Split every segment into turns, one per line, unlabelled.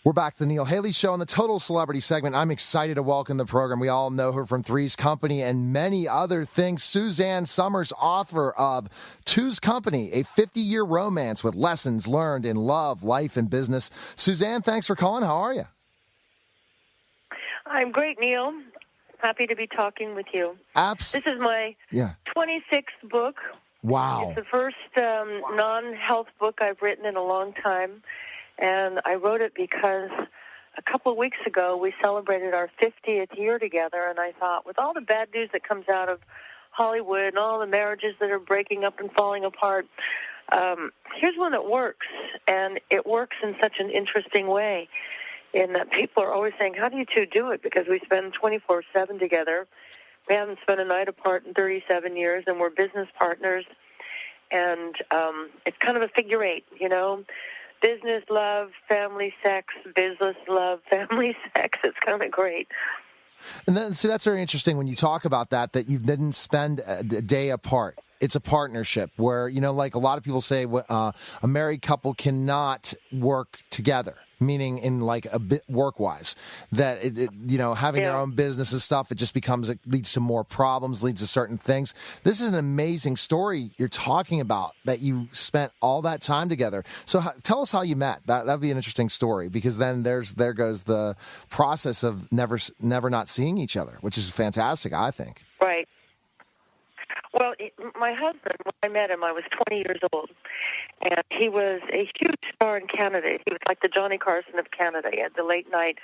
We're back to the Neil Haley Show on the Total Celebrity segment. I'm excited to welcome the program. We all know her from Three's Company and many other things. Suzanne Somers, author of Two's Company, a 50-year romance with lessons learned in love, life, and business. Suzanne, thanks for calling. How are you?
I'm great, Neil. Happy to be talking with you. This is my 26th book.
Wow.
It's the first non-health book I've written in a long time. And I wrote it because a couple of weeks ago we celebrated our 50th year together, and I thought, with all the bad news that comes out of Hollywood and all the marriages that are breaking up and falling apart, here's one that works, and it works in such an interesting way in that people are always saying, how do you two do it? Because we spend 24/7 together. We haven't spent a night apart in 37 years, and we're business partners, and it's kind of a figure eight, you know? Business, love, family, sex, business, love, family, sex. It's kind of great.
And then, see, that's very interesting when you talk about that you didn't spend a day apart. It's a partnership where, you know, like a lot of people say, a married couple cannot work together, meaning in like a bit work-wise, that, having their own business and stuff, it leads to more problems, leads to certain things. This is an amazing story you're talking about, that you spent all that time together. So tell us how you met. That'd be an interesting story, because then there goes the process of never not seeing each other, which is fantastic, I think.
Right. Well, my husband, when I met him, I was 20 years old, and he was a huge star in Canada. He was like the Johnny Carson of Canada. He had the late-night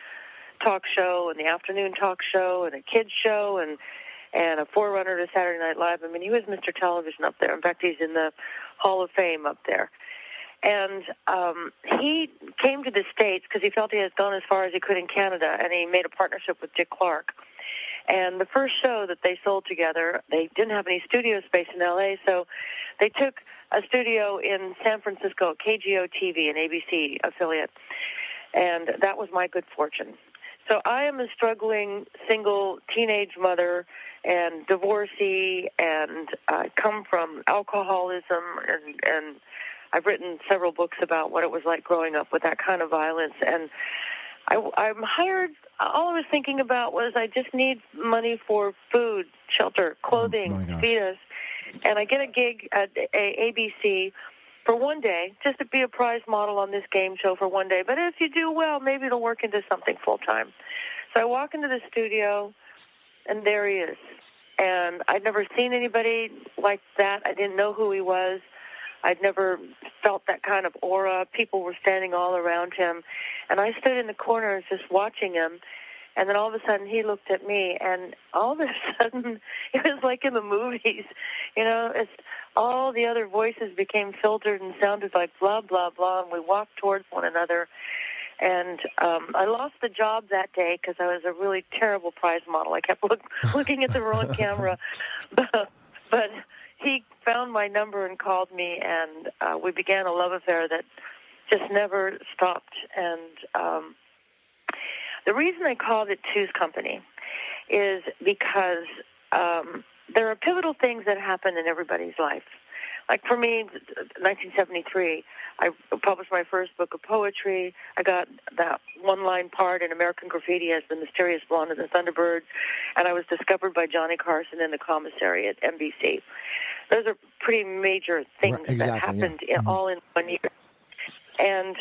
talk show and the afternoon talk show and a kids show and a forerunner to Saturday Night Live. I mean, he was Mr. Television up there. In fact, he's in the Hall of Fame up there. And he came to the States because he felt he had gone as far as he could in Canada, and he made a partnership with Dick Clark. And the first show that they sold together, they didn't have any studio space in L.A., so they took a studio in San Francisco, KGO-TV, an ABC affiliate, and that was my good fortune. So I am a struggling single teenage mother and divorcee, and I come from alcoholism, and I've written several books about what it was like growing up with that kind of violence, and I'm hired. All I was thinking about was I just need money for food, shelter, clothing, feed us. And I get a gig at ABC for one day, just to be a prize model on this game show for one day. But if you do well, maybe it'll work into something full-time. So I walk into the studio, and there he is. And I'd never seen anybody like that. I didn't know who he was. I'd never felt that kind of aura. People were standing all around him. And I stood in the corner just watching him. And then all of a sudden he looked at me, and all of a sudden it was like in the movies. You know, it's all the other voices became filtered and sounded like blah, blah, blah, and we walked towards one another. And I lost the job that day because I was a really terrible prize model. I kept looking at the wrong camera. But he found my number and called me, and we began a love affair that just never stopped. And the reason I called it Two's Company is because there are pivotal things that happen in everybody's life. Like for me, 1973, I published my first book of poetry. I got that one-line part in American Graffiti as the mysterious blonde of the Thunderbirds, and I was discovered by Johnny Carson in the commissary at NBC. Those are pretty major things that happened all in 1 year. And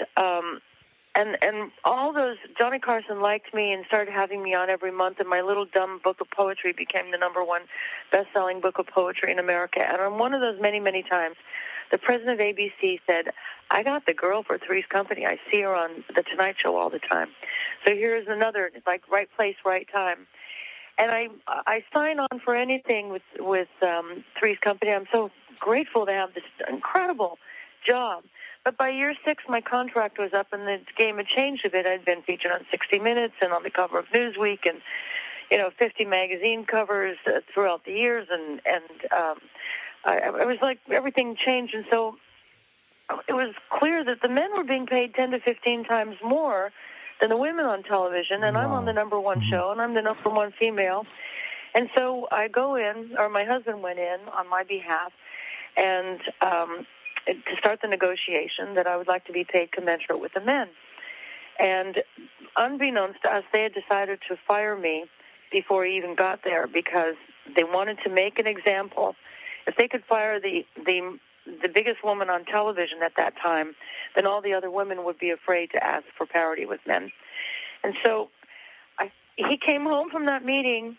all those, Johnny Carson liked me and started having me on every month, and my little dumb book of poetry became the #1 best-selling book of poetry in America. And on one of those many, many times, the president of ABC said, I got the girl for Three's Company. I see her on The Tonight Show all the time. So here's another, like, right place, right time. And I sign on for anything with Three's Company. I'm so grateful to have this incredible job. But by year 6, my contract was up, and the game had changed a bit. I'd been featured on 60 Minutes and on the cover of Newsweek, and 50 magazine covers throughout the years, and I was like, everything changed, and so it was clear that the men were being paid 10 to 15 times more than the women on television, and I'm on the #1 show, and I'm the #1 female. And so I go in, or my husband went in on my behalf, and to start the negotiation that I would like to be paid commensurate with the men. And unbeknownst to us, they had decided to fire me before he even got there because they wanted to make an example. If they could fire the biggest woman on television at that time, then all the other women would be afraid to ask for parity with men. And so he came home from that meeting,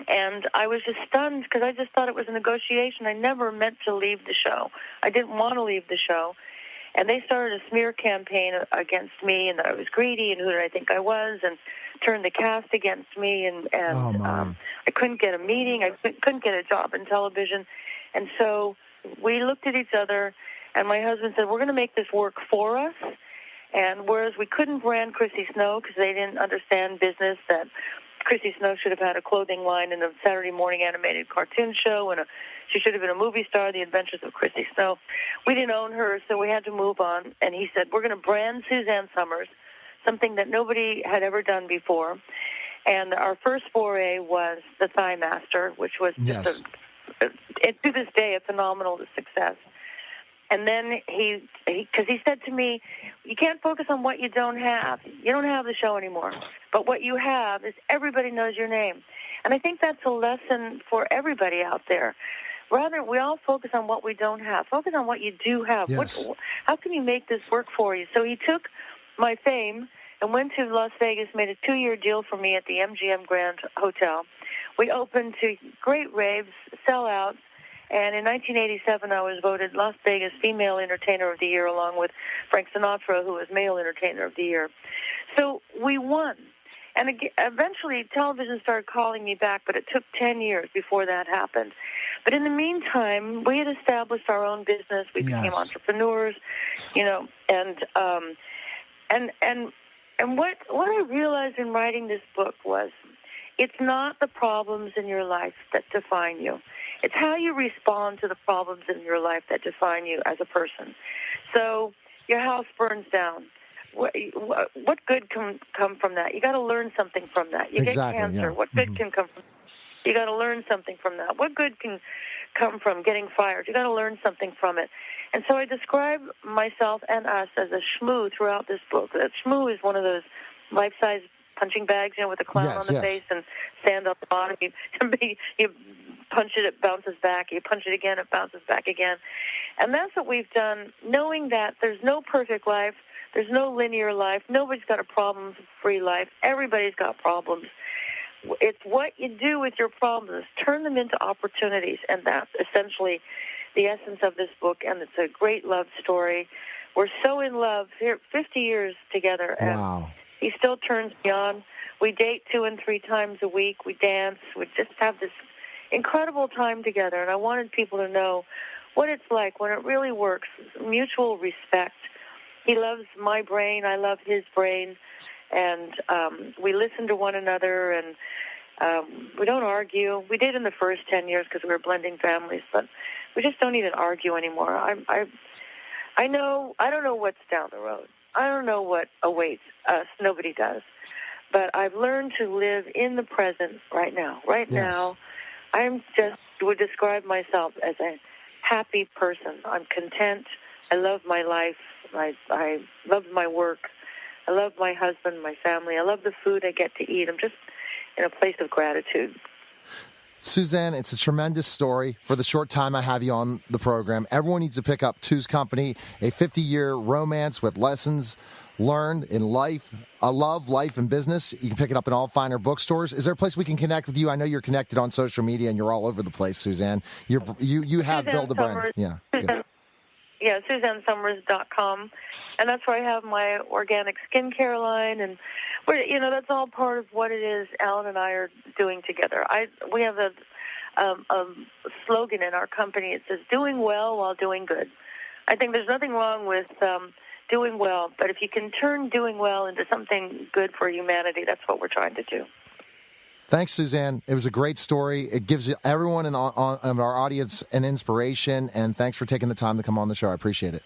and I was just stunned because I just thought it was a negotiation. I never meant to leave the show. I didn't want to leave the show. And they started a smear campaign against me and that I was greedy and who did I think I was, and turned the cast against me. And I couldn't get a meeting. I couldn't get a job in television. And so we looked at each other, and my husband said, we're going to make this work for us. And whereas we couldn't brand Chrissy Snow because they didn't understand business, that Chrissy Snow should have had a clothing line in a Saturday morning animated cartoon show, and she should have been a movie star, The Adventures of Chrissy Snow. We didn't own her, so we had to move on. And he said, we're going to brand Suzanne Somers, something that nobody had ever done before. And our first foray was the Thighmaster, which was just to this day, a phenomenal success. And then because he said to me, you can't focus on what you don't have. You don't have the show anymore. But what you have is everybody knows your name. And I think that's a lesson for everybody out there. Rather, we all focus on what we don't have. Focus on what you do have.
Yes.
How can you make this work for you? So he took my fame and went to Las Vegas, made a 2-year deal for me at the MGM Grand Hotel. We opened to great raves, sellouts. And in 1987, I was voted Las Vegas Female Entertainer of the Year, along with Frank Sinatra, who was Male Entertainer of the Year. So we won. And eventually, television started calling me back, but it took 10 years before that happened. But in the meantime, we had established our own business. We became entrepreneurs, and what I realized in writing this book was, it's not the problems in your life that define you. It's how you respond to the problems in your life that define you as a person. So your house burns down. What good can come from that? You got to learn something from that. You get cancer. What good can come from that? You got to learn something from that. What good can come from getting fired? You got to learn something from it. And so I describe myself and us as a shmoo throughout this book. That shmoo is one of those life-size punching bags, with a clown on the face and sand on the bottom. You punch it, it bounces back. You punch it again, it bounces back again. And that's what we've done, knowing that there's no perfect life, there's no linear life, nobody's got a problem-free life, everybody's got problems. It's what you do with your problems, turn them into opportunities, and that's essentially the essence of this book, and it's a great love story. We're so in love, here 50 years together, and he still turns me on. We date 2 and 3 times a week, we dance, we just have this incredible time together, and I wanted people to know what it's like when it really works, mutual respect. He loves my brain, I love his brain, and we listen to one another, and we don't argue. We did in the first 10 years because we were blending families, but we just don't even argue anymore. I don't know what's down the road. I don't know what awaits us. Nobody does. But I've learned to live in the present right now. Right now, would describe myself as a happy person. I'm content. I love my life. I love my work. I love my husband, my family. I love the food I get to eat. I'm just in a place of gratitude.
Suzanne, it's a tremendous story. For the short time I have you on the program, everyone needs to pick up Two's Company, a 50-year romance with lessons learned in life, love, life, and business. You can pick it up in all finer bookstores. Is there a place we can connect with you? I know you're connected on social media and you're all over the place, Suzanne. You have built a brand. Yeah.
Yeah, SuzanneSomers.com, and that's where I have my organic skincare line, and that's all part of what it is Alan and I are doing together. We have a slogan in our company. It says, doing well while doing good. I think there's nothing wrong with doing well, but if you can turn doing well into something good for humanity, that's what we're trying to do.
Thanks, Suzanne. It was a great story. It gives everyone in our audience an inspiration, and thanks for taking the time to come on the show. I appreciate it.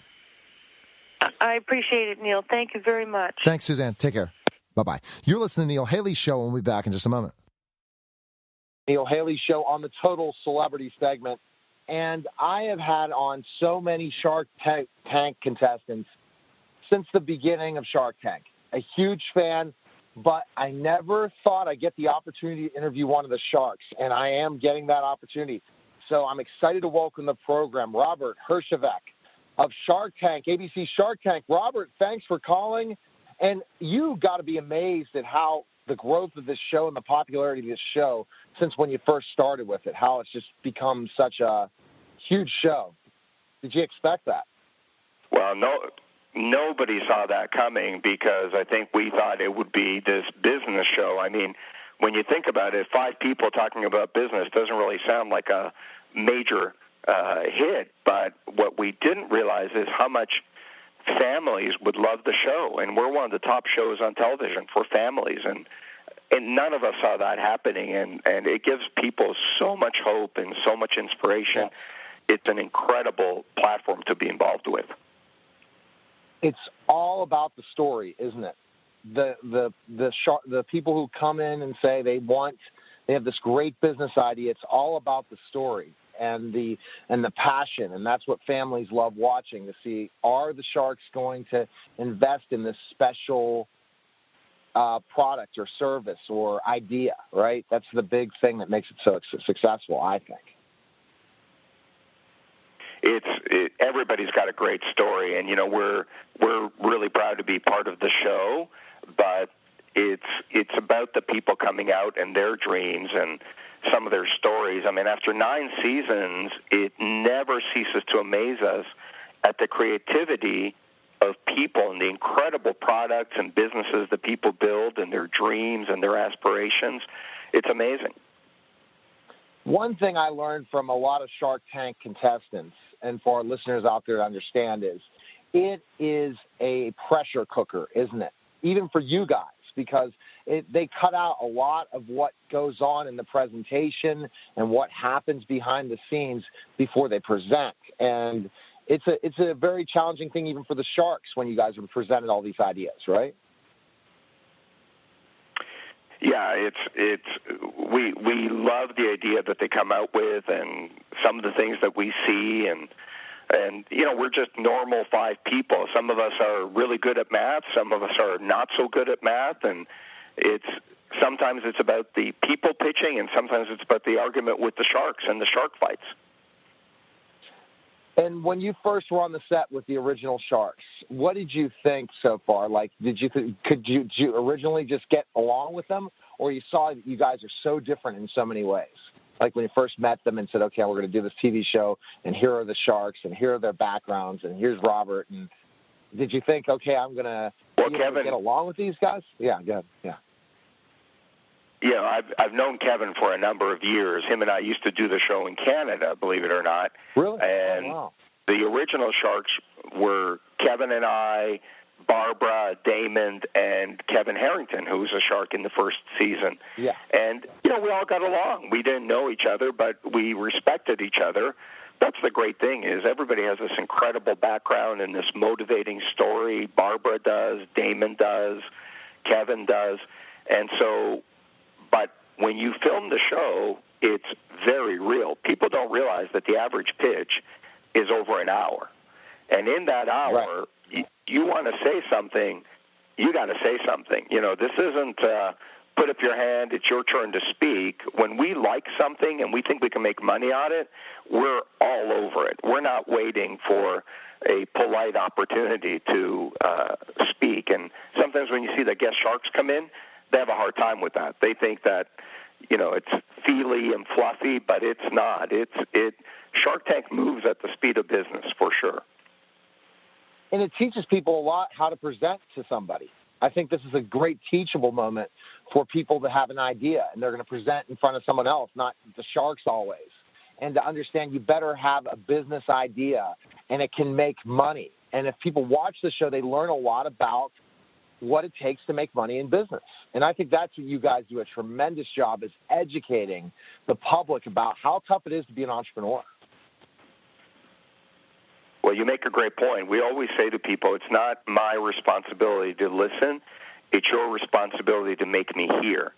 I appreciate it, Neil. Thank you very much.
Thanks, Suzanne. Take care. Bye-bye. You're listening to Neil Haley's show, and we'll be back in just a moment.
Neil Haley show on the Total Celebrity segment, and I have had on so many Shark Tank contestants since the beginning of Shark Tank. a huge fan, but I never thought I'd get the opportunity to interview one of the Sharks, and I am getting that opportunity. So I'm excited to welcome the program, Robert Herjavec of Shark Tank, ABC Shark Tank. Robert, thanks for calling. And you got to be amazed at how the growth of this show and the popularity of this show since when you first started with it, how it's just become such a huge show. Did you expect that?
Well, nobody saw that coming, because I think we thought it would be this business show. I mean, when you think about it, 5 people talking about business doesn't really sound like a major hit, but what we didn't realize is how much families would love the show, and we're one of the top shows on television for families, and none of us saw that happening, and it gives people so much hope and so much inspiration. Yeah. It's an incredible platform to be involved with.
It's all about the story, isn't it? The people who come in and say they have this great business idea. It's all about the story and the passion, and that's what families love watching, to see, are the Sharks going to invest in this special product or service or idea, right? That's the big thing that makes it so successful, I think.
Everybody's got a great story, and we're really proud to be part of the show, but it's about the people coming out and their dreams and some of their stories. I mean, after 9 seasons, it never ceases to amaze us at the creativity of people and the incredible products and businesses that people build and their dreams and their aspirations. It's amazing.
One thing I learned from a lot of Shark Tank contestants, and for our listeners out there to understand, is it is a pressure cooker, isn't it? Even for you guys, because they cut out a lot of what goes on in the presentation and what happens behind the scenes before they present. And it's a very challenging thing even for the Sharks when you guys have presented all these ideas, right?
Yeah, we love the idea that they come out with, and some of the things that we see, and we're just normal 5 people. Some of us are really good at math, some of us are not so good at math, and sometimes it's about the people pitching, and sometimes it's about the argument with the Sharks and the shark fights.
And when you first were on the set with the original Sharks, what did you think so far? Like, could you originally just get along with them, or you saw that you guys are so different in so many ways? Like when you first met them and said, okay, we're going to do this TV show, and here are the Sharks, and here are their backgrounds, and here's Robert. And did you think, okay, I'm going to get along with these guys? Yeah, good. Yeah.
Yeah, I've known Kevin for a number of years. Him and I used to do the show in Canada, believe it or not.
Really?
And the original Sharks were Kevin and I, Barbara, Damon, and Kevin Harrington, who was a Shark in the first season.
Yeah.
And, we all got along. We didn't know each other, but we respected each other. That's the great thing, is everybody has this incredible background and this motivating story. Barbara does, Damon does, Kevin does. And so, but when you film the show, it's very real. People don't realize that the average pitch is over an hour. And in that hour, right, you want to say something, you got to say something. This isn't put up your hand, it's your turn to speak. When we like something and we think we can make money on it, we're all over it. We're not waiting for a polite opportunity to speak. And sometimes when you see the guest Sharks come in, they have a hard time with that. They think that, it's feely and fluffy, but it's not. Shark Tank moves at the speed of business, for sure.
And it teaches people a lot how to present to somebody. I think this is a great teachable moment for people to have an idea, and they're going to present in front of someone else, not the Sharks always. And to understand you better have a business idea, and it can make money. And if people watch the show, they learn a lot about what it takes to make money in business. And I think that's what you guys do a tremendous job, is educating the public about how tough it is to be an entrepreneur.
Well, you make a great point. We always say to people, it's not my responsibility to listen. It's your responsibility to make me hear.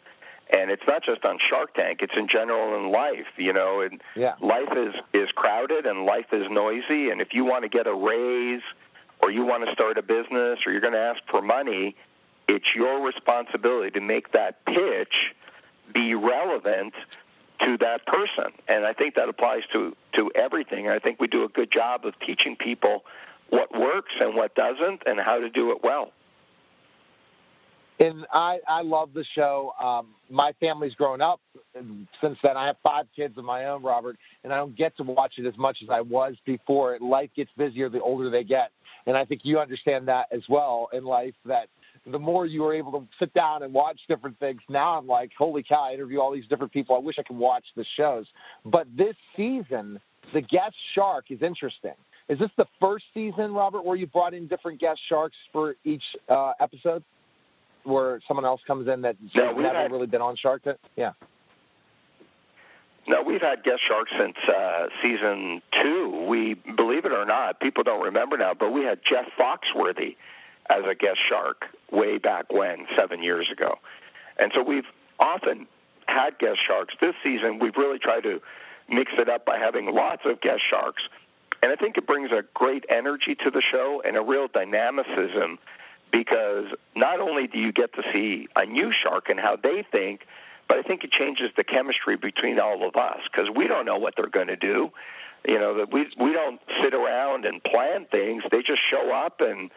And it's not just on Shark Tank. It's in general in life, And life is crowded and life is noisy. And if you want to get a raise or you want to start a business or you're going to ask for money, it's your responsibility to make that pitch be relevant to that person. And I think that applies to everything. I think we do a good job of teaching people what works and what doesn't and how to do it well.
And I love the show. My family's grown up since then. I have 5 kids of my own, Robert, and I don't get to watch it as much as I was before. Life gets busier the older they get. And I think you understand that as well in life, that the more you are able to sit down and watch different things. Now I'm like, holy cow, I interview all these different people. I wish I could watch the shows. But this season, the guest shark is interesting. Is this the first season, Robert, where you brought in different guest sharks for each episode? Where someone else comes in that's never really been on Shark Tank? Yeah.
No, we've had guest sharks since season 2. We, believe it or not, people don't remember now, but we had Jeff Foxworthy as a guest shark way back when, 7 years ago. And so we've often had guest sharks. This season, we've really tried to mix it up by having lots of guest sharks. And I think it brings a great energy to the show and a real dynamicism, because not only do you get to see a new shark and how they think, but I think it changes the chemistry between all of us, because we don't know what they're going to do. You know, that we don't sit around and plan things. They just show up and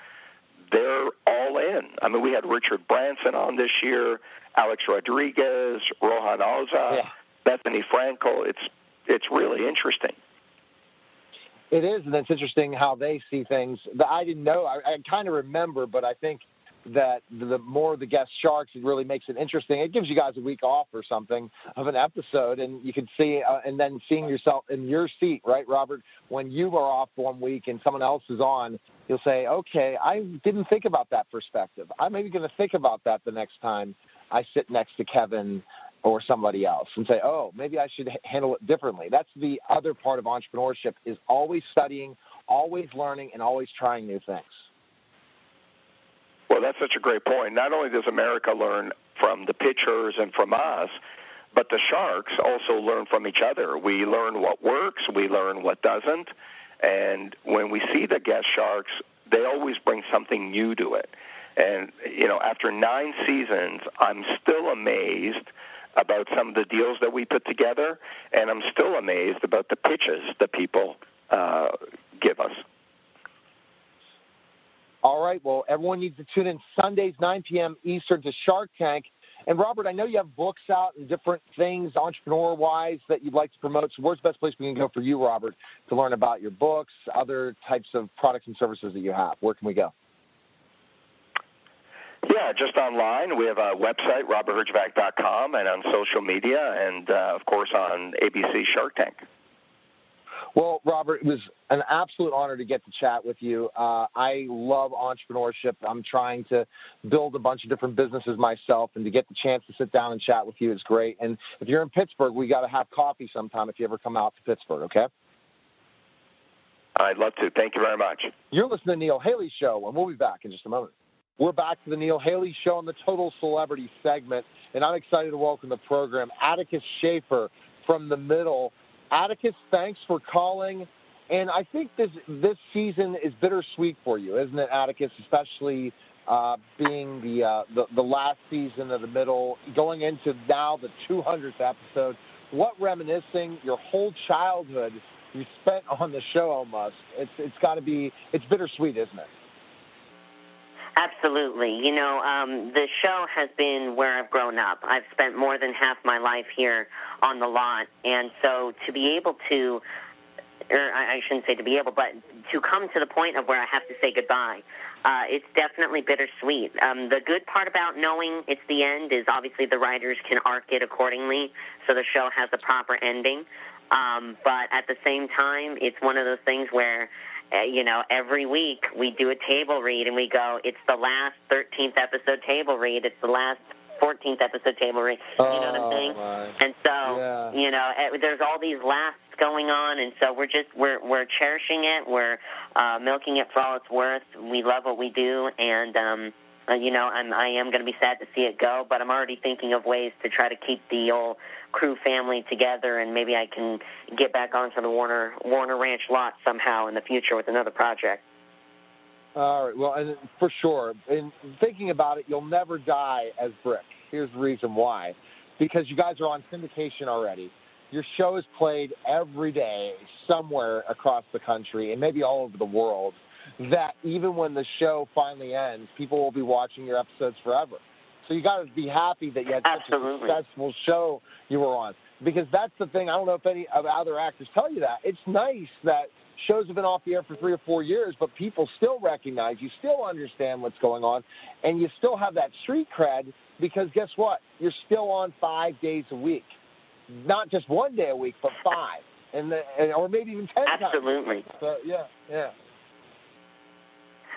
they're all in. I mean, we had Richard Branson on this year, Alex Rodriguez, Rohan Oza, Bethany Frankel. It's really interesting.
It is, and it's interesting how they see things that I didn't know. I kind of remember, but I think that the more the guest sharks, it really makes it interesting. It gives you guys a week off or something of an episode, and you can see, and then seeing yourself in your seat, right, Robert? When you are off one week and someone else is on, you'll say, okay, I didn't think about that perspective. I'm maybe going to think about that the next time I sit next to Kevin or somebody else and say, oh, maybe I should handle it differently. That's the other part of entrepreneurship, is always studying, always learning, and always trying new things.
Well, that's such a great point. Not only does America learn from the pitchers and from us, but the sharks also learn from each other. We learn what works, we learn what doesn't, and when we see the guest sharks, they always bring something new to it. And, you know, after 9 seasons, I'm still amazed about some of the deals that we put together, and I'm still amazed about the pitches that people give us.
All right, well, everyone needs to tune in Sundays, 9 p.m. Eastern, to Shark Tank. And, Robert, I know you have books out and different things entrepreneur-wise that you'd like to promote. So where's the best place we can go for you, Robert, to learn about your books, other types of products and services that you have? Where can we go?
Yeah, just online. We have a website, robertherjavec.com, and on social media, and, of course, on ABC Shark Tank.
Well, Robert, it was an absolute honor to get to chat with you. I love entrepreneurship. I'm trying to build a bunch of different businesses myself, and to get the chance to sit down and chat with you is great. And if you're in Pittsburgh, we got to have coffee sometime if you ever come out to Pittsburgh, okay?
I'd love to. Thank you very much.
You're listening to The Neil Haley Show, and we'll be back in just a moment. We're back to The Neil Haley Show on the Total Celebrity segment, and I'm excited to welcome the program Atticus Shanapraw from the Middle. Atticus, thanks for calling. And I think this season is bittersweet for you, isn't it, Atticus? Especially being the last season of the Middle, going into now the 200th episode. What reminiscing your whole childhood you spent on the show almost. It's got to be, it's bittersweet, isn't it?
Absolutely. You know, the show has been where I've grown up. I've spent more than half my life here on the lot, and so to be able to, or I shouldn't say to be able, but to come to the point of where I have to say goodbye, it's definitely bittersweet. The good part about knowing it's the end is obviously the writers can arc it accordingly, so the show has a proper ending. But at the same time, it's one of those things where, you know, every week we do a table read and we go, it's the last 13th episode table read, it's the last 14th episode table read, you know what I'm saying? And so, you know, there's all these lasts going on, and so we're cherishing it, we're milking it for all it's worth. We love what we do, and you know, I am going to be sad to see it go, but I'm already thinking of ways to try to keep the old crew family together, and maybe I can get back onto the Warner Ranch lot somehow in the future with another project.
All right. Well, and for sure. And thinking about it, you'll never die as Brick. Here's the reason why. Because you guys are on syndication already. Your show is played every day somewhere across the country and maybe all over the world, that even when the show finally ends, people will be watching your episodes forever. So you got to be happy that you had such a successful show you were on. Because that's the thing. I don't know if any of other actors tell you that. It's nice that shows have been off the air for 3 or 4 years, but people still recognize you, still understand what's going on, and you still have that street cred because guess what? You're still on 5 days a week. Not just 1 day a week, but 5. Or maybe even 10 times.
Absolutely.
So, yeah.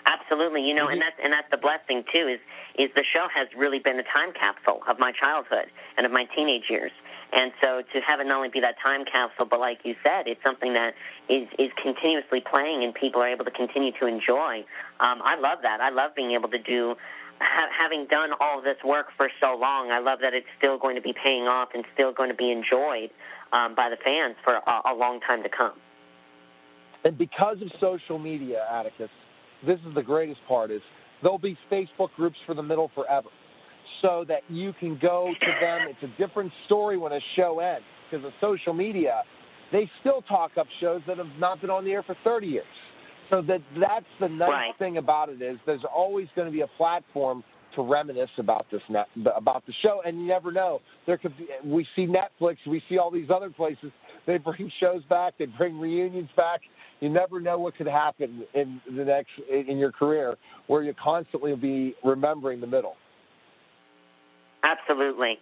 Absolutely, you know, and that's the blessing too. Is the show has really been a time capsule of my childhood and of my teenage years, and so to have it not only be that time capsule, but like you said, it's something that is continuously playing and people are able to continue to enjoy. I love that. I love being able to do. Having done all of this work for so long, I love that it's still going to be paying off and still going to be enjoyed by the fans for a long time to come.
And because of social media, Atticus, this is the greatest part, is there'll be Facebook groups for the middle forever so that you can go to them. It's a different story when a show ends because of social media. They still talk up shows that have not been on the air for 30 years. So that's the nice thing about it, is there's always going to be a platform to reminisce about about the show, and you never know. There could be. We see Netflix, we see all these other places. They bring shows back, they bring reunions back. You never know what could happen in your career, where you constantly will be remembering the middle.
Absolutely.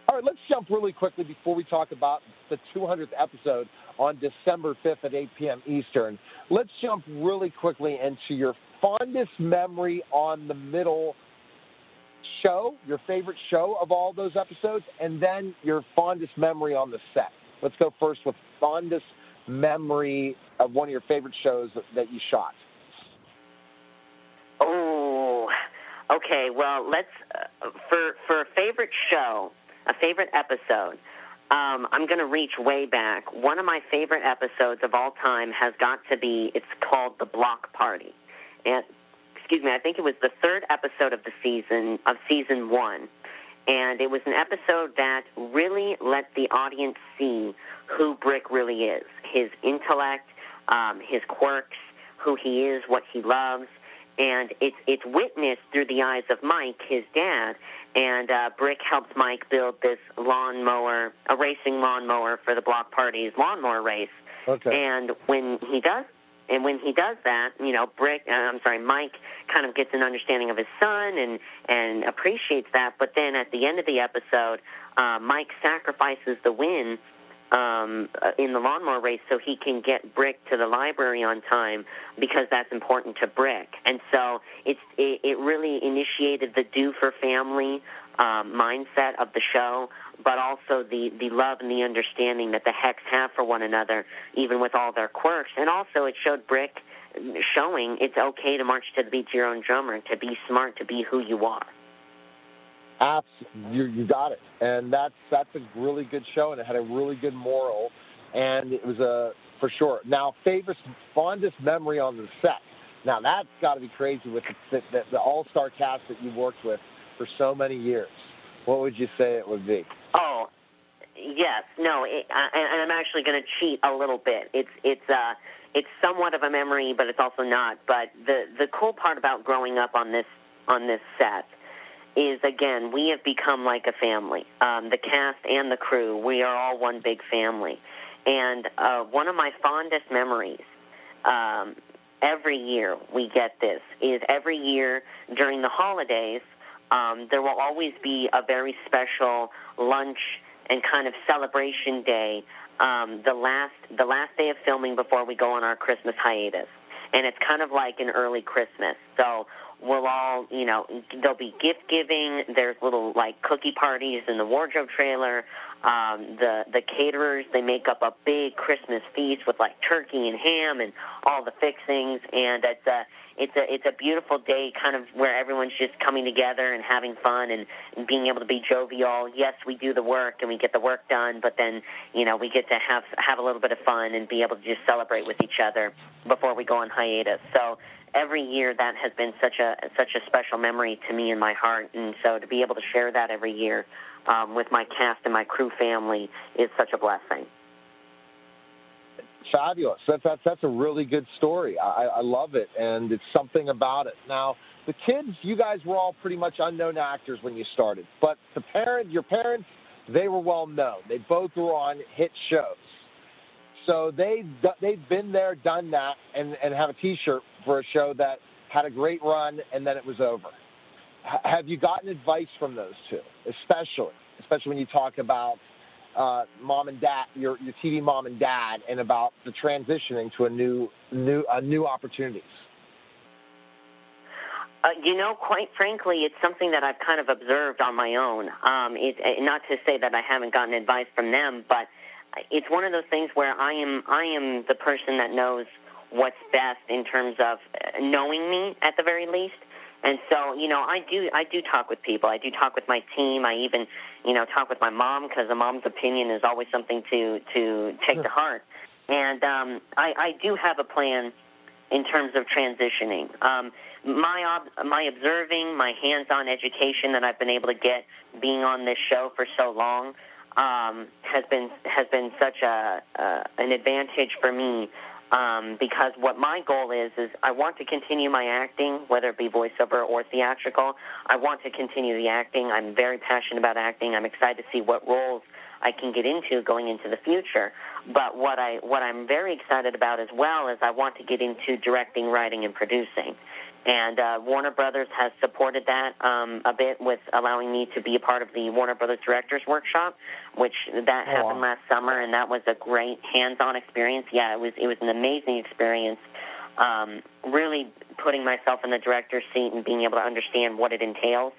All right, let's jump really quickly before we talk about the 200th episode on December 5th at 8 p.m. Eastern. Let's jump really quickly into your fondest memory on the middle show, your favorite show of all those episodes, and then your fondest memory on the set. Let's go first with fondest memory of one of your favorite shows that you shot.
Oh, okay. Well, let's for a favorite show, a favorite episode. I'm going to reach way back. One of my favorite episodes of all time has got to be. It's called The Block Party, and I think it was the 3rd episode of season 1. And it was an episode that really let the audience see who Brick really is, his intellect, his quirks, who he is, what he loves. And it's witnessed through the eyes of Mike, his dad. And Brick helps Mike build this lawnmower, a racing lawnmower for the Block Party's lawnmower race.
Okay.
And when he does that, you know, Mike kind of gets an understanding of his son and appreciates that. But then at the end of the episode, Mike sacrifices the win in the lawnmower race so he can get Brick to the library on time because that's important to Brick. And so it really initiated the do for family mindset of the show, but also the love and the understanding that the Hex have for one another, even with all their quirks. And also it showed Brick showing it's okay to march to the beat of your own drummer, to be smart, to be who you are.
You got it. And that's a really good show, and it had a really good moral, and it was for sure. Now, fondest memory on the set. Now, that's got to be crazy with the all-star cast that you worked with for so many years. What would you say it would be?
Oh, yes. No, and I'm actually going to cheat a little bit. It's somewhat of a memory, but it's also not. But the cool part about growing up on this set is, again, we have become like a family. The cast and the crew, we are all one big family. And one of my fondest memories, every year we get this, is every year during the holidays, there will always be a very special lunch and kind of celebration day, the last day of filming before we go on our Christmas hiatus. And it's kind of like an early Christmas. So we'll all, there'll be gift giving. There's little like cookie parties in the wardrobe trailer. The caterers, they make up a big Christmas feast with like turkey and ham and all the fixings, and it's a beautiful day, kind of where everyone's just coming together and having fun and being able to be jovial. Yes, we do the work and we get the work done, but then we get to have a little bit of fun and be able to just celebrate with each other before we go on hiatus. So every year that has been such a special memory to me in my heart, and so to be able to share that every year with my cast and my crew family is such a blessing.
Fabulous. That's a really good story. I love it, and it's something about it. Now, the kids, you guys were all pretty much unknown actors when you started, but your parents, they were well known. They both were on hit shows. So they've been there, done that, and have a T-shirt for a show that had a great run, and then it was over. Have you gotten advice from those two, especially when you talk about mom and dad, your TV mom and dad, and about the transitioning to a new opportunities?
Quite frankly, it's something that I've kind of observed on my own. Not to say that I haven't gotten advice from them, but it's one of those things where I am the person that knows what's best in terms of knowing me at the very least. And so, I do talk with people. I do talk with my team. I even, talk with my mom, because a mom's opinion is always something to take to heart. And I do have a plan in terms of transitioning. My observing, my hands-on education that I've been able to get being on this show for so long has been such an advantage for me. Because what my goal is I want to continue my acting, whether it be voiceover or theatrical. I want to continue the acting. I'm very passionate about acting. I'm excited to see what roles I can get into going into the future. But what I'm very excited about as well is I want to get into directing, writing, and producing. And Warner Brothers has supported that a bit with allowing me to be a part of the Warner Brothers Directors Workshop, which happened last summer, and that was a great hands-on experience. Yeah, it was an amazing experience, really putting myself in the director's seat and being able to understand what it entails.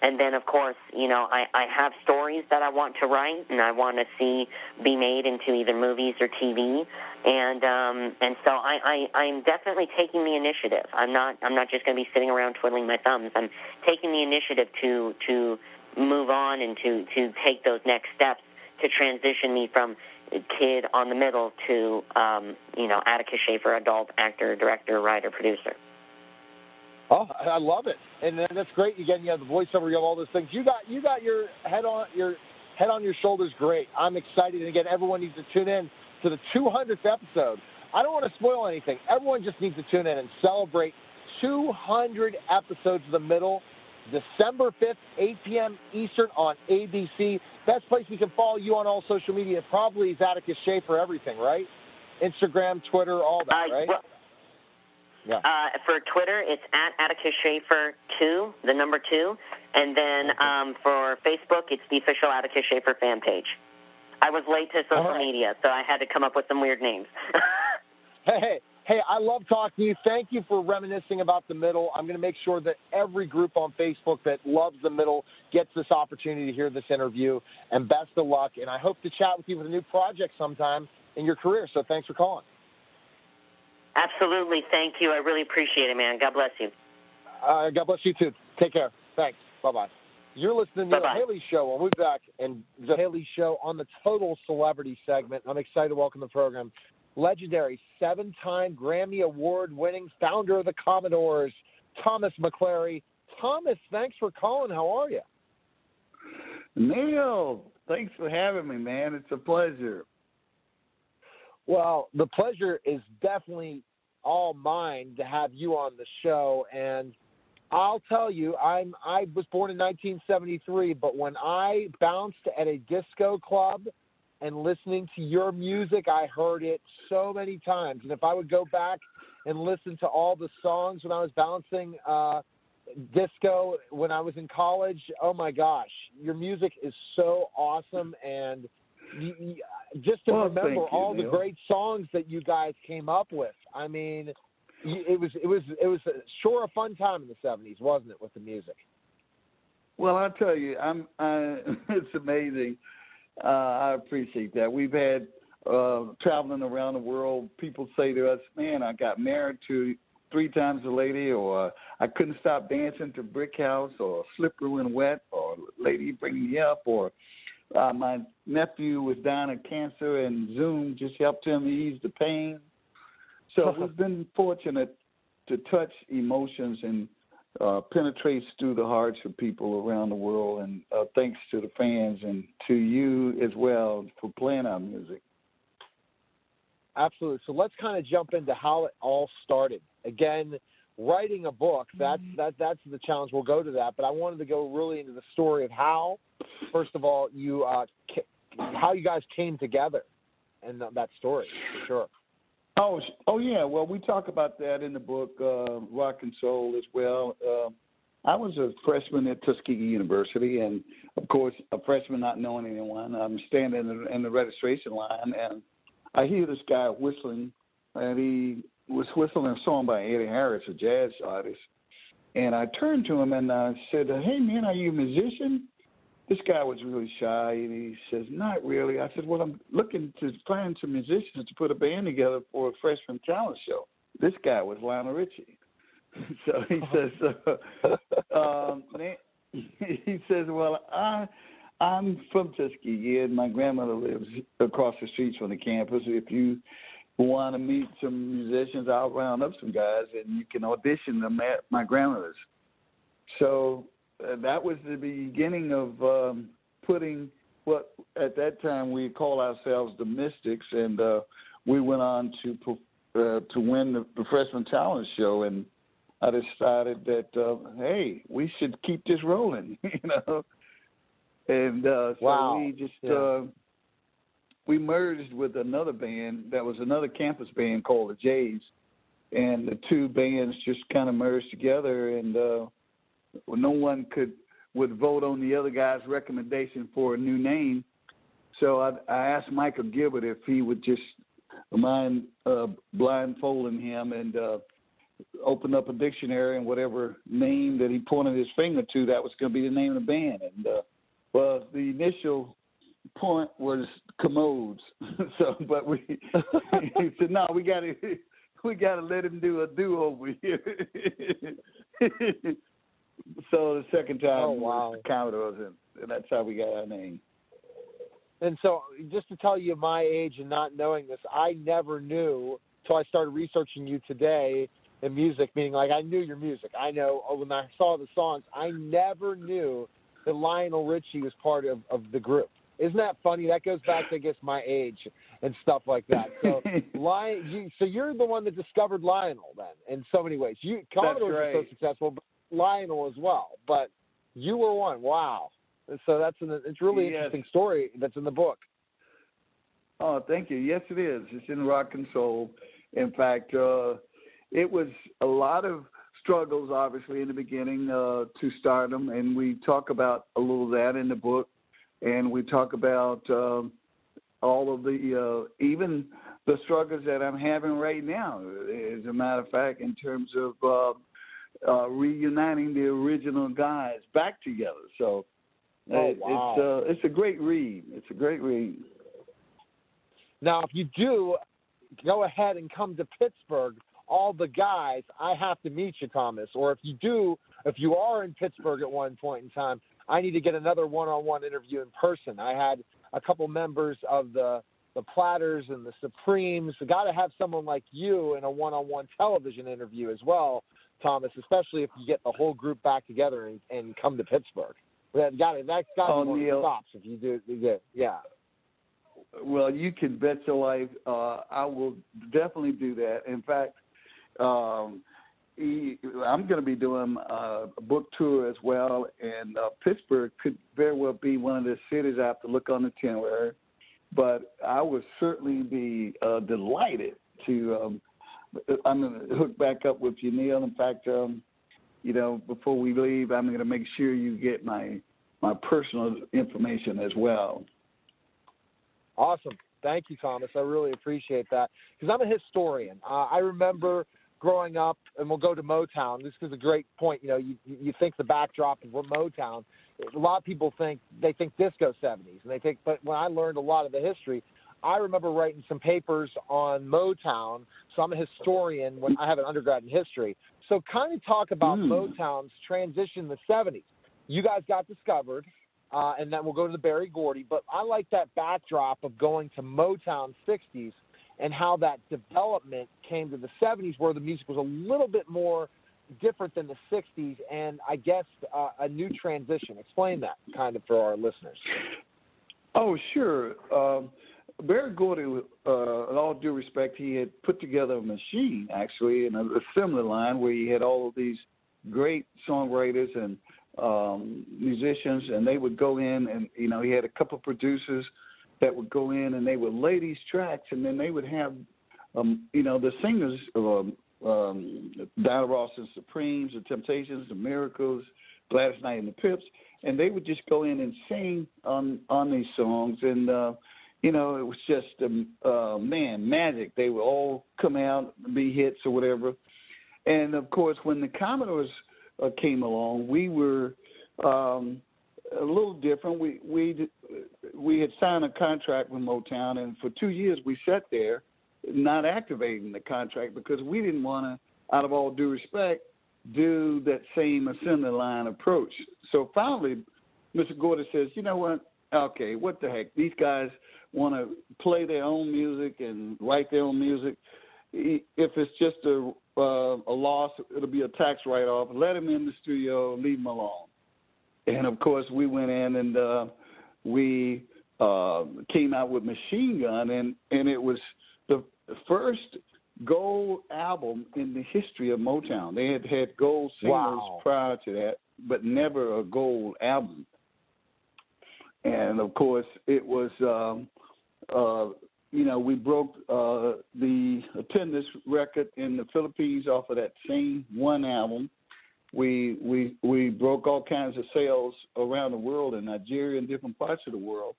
And then, of course, I have stories that I want to write and I want to see be made into either movies or TV. And so I'm definitely taking the initiative. I'm not just going to be sitting around twiddling my thumbs. I'm taking the initiative to move on and to take those next steps to transition me from kid on the middle to Atticus Shafører, adult actor, director, writer, producer.
Oh, I love it, and that's great. You have the voiceover, you have all those things. You got your head on your shoulders. Great. I'm excited, and again, everyone needs to tune in to the 200th episode. I don't want to spoil anything. Everyone just needs to tune in and celebrate 200 episodes of The Middle, December 5th, 8 p.m. Eastern on ABC. Best place we can follow you on all social media probably is Atticus Shafører, everything, right? Instagram, Twitter, all that, right?
Well,
yeah.
For Twitter, it's at Atticus Shafører 2, the number 2. And then for Facebook, it's the official Atticus Shafører fan page. I was late to social media, so I had to come up with some weird names.
Hey, I love talking to you. Thank you for reminiscing about The Middle. I'm going to make sure that every group on Facebook that loves The Middle gets this opportunity to hear this interview. And best of luck. And I hope to chat with you with a new project sometime in your career. So thanks for calling.
Absolutely. Thank you. I really appreciate it, man. God bless you.
God bless you, too. Take care. Thanks. Bye-bye. You're listening to The Haley Show. We'll be back in The Haley Show on the Total Celebrity segment. I'm excited to welcome to the program legendary 7-time Grammy Award-winning founder of the Commodores, Thomas McClary. Thomas, thanks for calling. How are you?
Neil, thanks for having me, man. It's a pleasure.
Well, the pleasure is definitely all mine to have you on the show. And I'll tell you, I was born in 1973, but when I bounced at a disco club and listening to your music, I heard it so many times. And if I would go back and listen to all the songs when I was bouncing disco when I was in college, oh my gosh, your music is so awesome. And just to remember all the great songs that you guys came up with. I mean, it was sure a fun time in the 70s, wasn't it, with the music?
Well, I'll tell you, it's amazing. I appreciate that. We've had traveling around the world, people say to us, man, I got married to 3 times a lady, or I couldn't stop dancing to Brick House, or Slippery When Wet, or Lady Bring Me Up, or my nephew was dying of cancer and Zoom just helped him ease the pain. So we've been fortunate to touch emotions and penetrates through the hearts of people around the world, and thanks to the fans and to you as well for playing our music.
Absolutely. So let's kind of jump into how it all started. Again, writing a book, that's the challenge. We'll go to that, but I wanted to go really into the story of how, first of all, how you guys came together and that story, for sure.
Oh yeah. Well, we talk about that in the book, Rock and Soul as well. I was a freshman at Tuskegee University, and of course, a freshman not knowing anyone. I'm standing in the registration line, and I hear this guy whistling, and he was whistling a song by Eddie Harris, a jazz artist. And I turned to him and I said, "Hey man, are you a musician?" This guy was really shy, and he says, "Not really." I said, "Well, I'm looking to find some musicians to put a band together for a freshman talent show." This guy was Lionel Richie. So he says, he says, "Well, I'm from Tuskegee, and my grandmother lives across the street from the campus. If you want to meet some musicians, I'll round up some guys, and you can audition them at my grandmother's." So that was the beginning of putting what at that time we call ourselves the Mystics, and we went on to win the freshman talent show. And I decided that hey, we should keep this rolling, you know. And so we just we merged with another band that was another campus band called the Jays, and the two bands just kind of merged together, and no one would vote on the other guy's recommendation for a new name. So I asked Michael Gilbert if he would just mind blindfolding him and open up a dictionary, and whatever name that he pointed his finger to, that was going to be the name of the band. And well, the initial point was Commodores. So, but he said, "No, we got to let him do a do-over here." So the second time was the Commodores, and that's how we got our name.
And so, just to tell you my age and not knowing this, I never knew until I started researching you today in music, meaning like I knew your music. I know when I saw the songs, I never knew that Lionel Richie was part of the group. Isn't that funny? That goes back to, I guess, my age and stuff like that. So, so you're the one that discovered Lionel then, in so many ways. Commodores are so successful, but Lionel as well. But you were one. Wow. So it's really interesting story that's in the book.
Oh, thank you. Yes, it is. It's in Rock and Soul. In fact, it was a lot of struggles, obviously, in the beginning to stardom, and we talk about a little of that in the book. And we talk about all of the, even the struggles that I'm having right now, as a matter of fact, in terms of reuniting the original guys back together. So it's a great read. It's a great read.
Now, if you do go ahead and come to Pittsburgh, all the guys, I have to meet you, Thomas. Or if you are in Pittsburgh at one point in time, I need to get another one-on-one interview in person. I had a couple members of the Platters and the Supremes. I got to have someone like you in a one-on-one television interview as well, Thomas, especially if you get the whole group back together and come to Pittsburgh. That's got to be one of the stops if you do. Yeah.
Well, you can bet your life. I will definitely do that. In fact, I'm going to be doing a book tour as well, and Pittsburgh could very well be one of the cities I have to look on the itinerary. But I would certainly be delighted to. I'm going to hook back up with you, Neil. In fact, before we leave, I'm going to make sure you get my personal information as well.
Awesome. Thank you, Thomas. I really appreciate that because I'm a historian. I remember growing up, and we'll go to Motown. This is a great point. You think the backdrop of Motown. A lot of people think disco 70s, and but when I learned a lot of the history, I remember writing some papers on Motown. So I'm a historian when I have an undergrad in history. So kind of talk about Motown's transition in the 70s. You guys got discovered, and then we'll go to the Berry Gordy. But I like that backdrop of going to Motown 60s and how that development came to the 70s, where the music was a little bit more different than the 60s, and I guess a new transition. Explain that kind of for our listeners.
Oh, sure. Berry Gordy, in all due respect, he had put together a machine, actually, in a assembly line where he had all of these great songwriters and musicians, and they would go in and, he had a couple of producers that would go in and they would lay these tracks, and then they would have, the singers, Diana Ross and Supremes, the Temptations, the Miracles, Gladys Knight and the Pips, and they would just go in and sing on these songs, and it was just magic. They would all come out and be hits or whatever. And of course, when the Commodores came along, we were a little different. We had signed a contract with Motown, and for 2 years we sat there not activating the contract because we didn't want to, out of all due respect, do that same assembly line approach. So finally, Mr. Gordy says, you know what? Okay, what the heck? These guys want to play their own music and write their own music. If it's just a loss, it'll be a tax write-off. Let them in the studio, leave them alone. And, of course, we went in and we came out with Machine Gun, and it was the first gold album in the history of Motown. They had gold singles prior to that, but never a gold album. And, of course, it was, we broke the attendance record in the Philippines off of that same one album. We broke all kinds of sales around the world, in Nigeria and different parts of the world.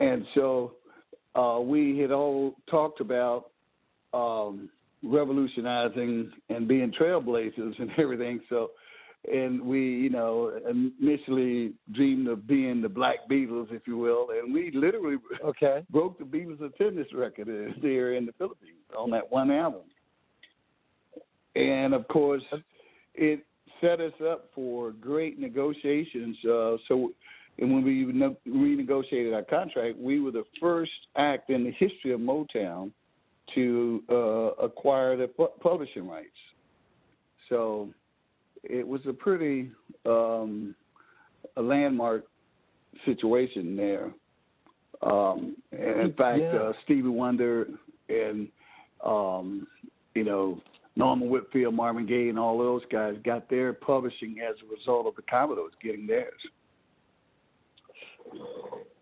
And so we had all talked about revolutionizing and being trailblazers and everything. So, and we, initially dreamed of being the Black Beatles, if you will, and we literally broke the Beatles' attendance record there in the Philippines on that one album. And, of course, it set us up for great negotiations. And when we renegotiated our contract, we were the first act in the history of Motown to acquire the publishing rights. So it was a pretty a landmark situation there. And in fact, Stevie Wonder and, Norman Whitfield, Marvin Gaye, and all those guys got their publishing as a result of the Commodores getting theirs.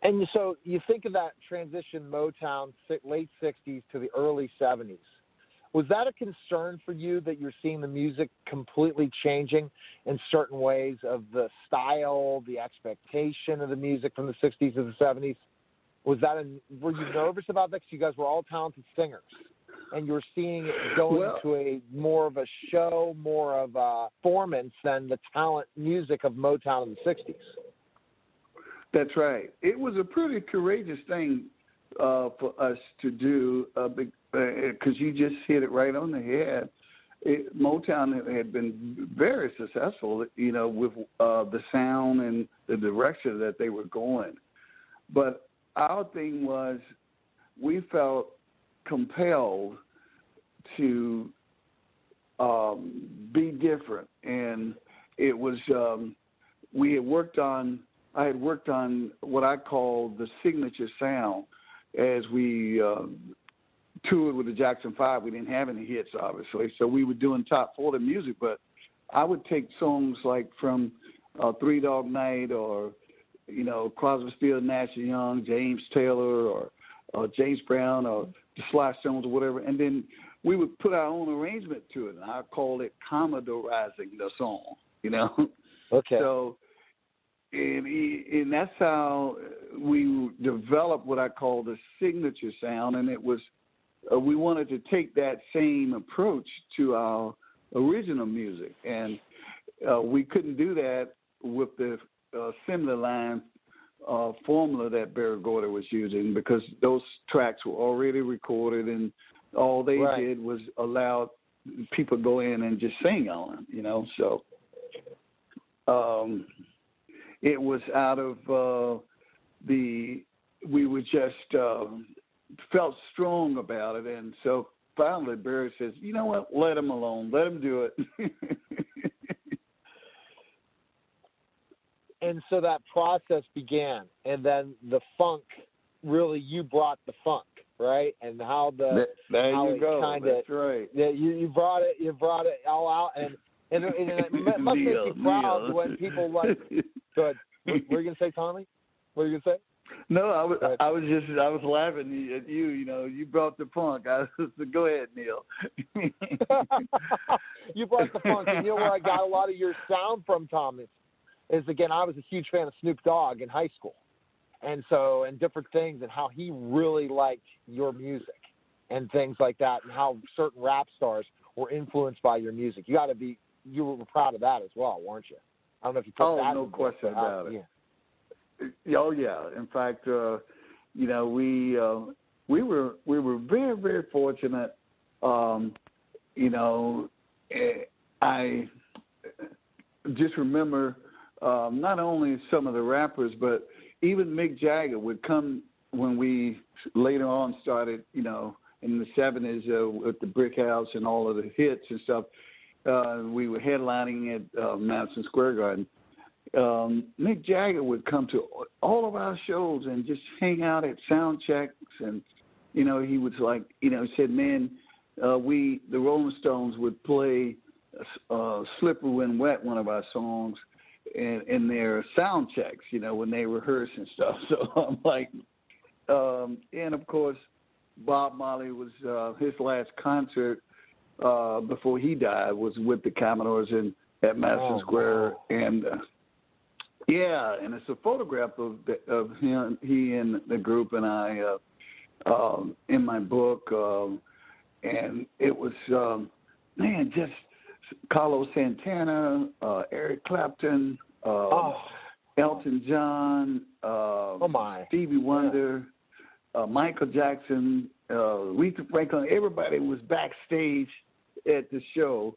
And so you think of that transition Motown, late 60s to the early 70s. Was that a concern for you that you're seeing the music completely changing in certain ways of the style, the expectation of the music from the 60s to the 70s? Were you nervous about that? Because you guys were all talented singers, and you were seeing it going to a more of a show, more of a performance than the talent music of Motown in the 60s.
That's right. It was a pretty courageous thing for us to do because you just hit it right on the head. Motown had been very successful, with the sound and the direction that they were going. But our thing was we felt compelled to be different. And it was I had worked on what I call the signature sound as we toured with the Jackson 5. We didn't have any hits, obviously, so we were doing top 40 music. But I would take songs like from Three Dog Night or, Crosby, Stills, Nash & Young, James Taylor or James Brown or the Sly Stones or whatever, and then we would put our own arrangement to it, and I called it Commodorizing the song,
Okay.
So, and that's how we developed what I call the signature sound, and it was we wanted to take that same approach to our original music, and we couldn't do that with the assembly line formula that Barry Gordy was using, because those tracks were already recorded, and all they did was allow people go in and just sing on them, you know. So it was out of we were just felt strong about it, and so finally Barry says, you know what, let him alone, let him do it.
And so that process began, and then the funk, really, you brought the funk, right? And how
there
how
you
it
go.
Kinda,
that's right.
Yeah, you brought it all out, and it must make you proud when people like. Good. What were you gonna say, Tommy? What were you gonna say?
No, I was laughing at you. You know, you brought the funk. Go ahead, Neil.
You brought the funk, and you know where I got a lot of your sound from, Thomas, is, again, I was a huge fan of Snoop Dogg in high school, and different things, and how he really liked your music and things like that, and how certain rap stars were influenced by your music. You were proud of that as well, weren't you? I don't know if you put that.
Oh, no question about it.
Yeah.
Oh yeah. In fact, you know, we were very, very fortunate. You know, I just remember not only some of the rappers, but even Mick Jagger would come when we later on started, you know, in the 70s with the Brick House and all of the hits and stuff. We were headlining at Madison Square Garden. Mick Jagger would come to all of our shows and just hang out at sound checks, and you know, he was like, you know, said, man, the Rolling Stones would play "Slippery When Wet," one of our songs, in their sound checks, you know, when they rehearse and stuff. So I'm like, and of course, Bob Marley was his last concert before he died was with the Commodores at Madison Square, wow. And yeah, and it's a photograph of him, he and the group, and I in my book, and it was man, just Carlos Santana, Eric Clapton, Elton John, Stevie Wonder, Michael Jackson, Aretha Franklin. Everybody was backstage at the show,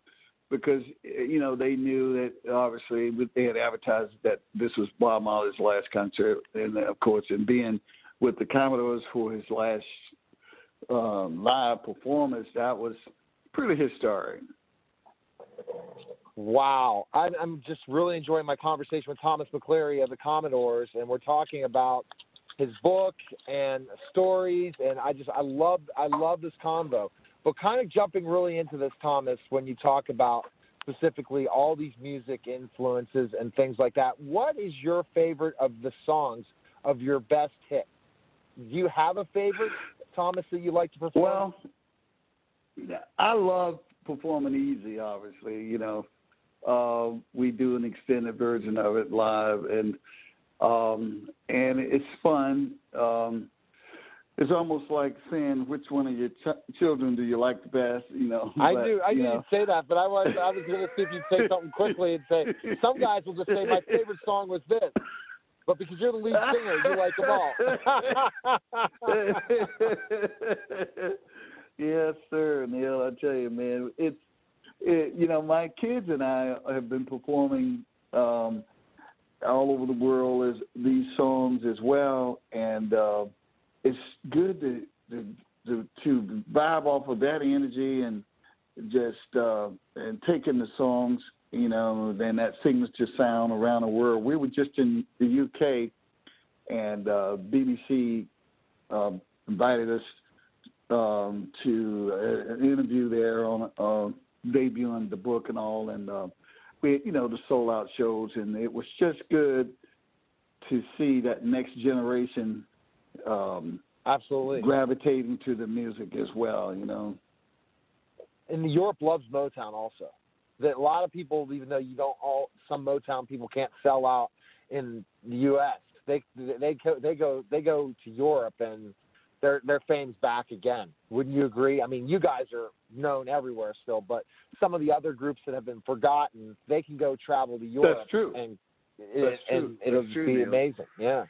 because, you know, they knew that obviously they had advertised that this was Bob Marley's last concert, and of course, and being with the Commodores for his last live performance, that was pretty historic.
Wow. I'm just really enjoying my conversation with Thomas McClary of the Commodores, and we're talking about his book and stories, and I love this combo. But kind of jumping really into this, Thomas, when you talk about specifically all these music influences and things like that, what is your favorite of the songs of your best hit? Do you have a favorite, Thomas, that you like to perform?
Well, I love performing Easy, obviously. You know, we do an extended version of it live, and it's fun. It's almost like saying which one of your children do you like the best, you know.
I knew you'd say that, but I was going to see if you'd say something quickly and say, some guys will just say, my favorite song was this. But because you're the lead singer, you like them all.
Yes, sir, Neil. I tell you, man, you know, my kids and I have been performing all over the world as these songs as well, and it's good to vibe off of that energy and just and taking the songs, you know, then that signature sound around the world. We were just in the UK, and BBC invited us to an interview there on debuting the book and all, and we, you know, the sold out shows, and it was just good to see that next generation
absolutely
gravitating to the music as well, you know.
And Europe loves Motown also. That a lot of people, even though some Motown people can't sell out in the U.S., they go to Europe and their fame's back again. Wouldn't you agree? I mean, you guys are known everywhere still, but some of the other groups that have been forgotten, they can go travel to Europe.
That's true.
And
That's
it'll be
true,
amazing. Yeah.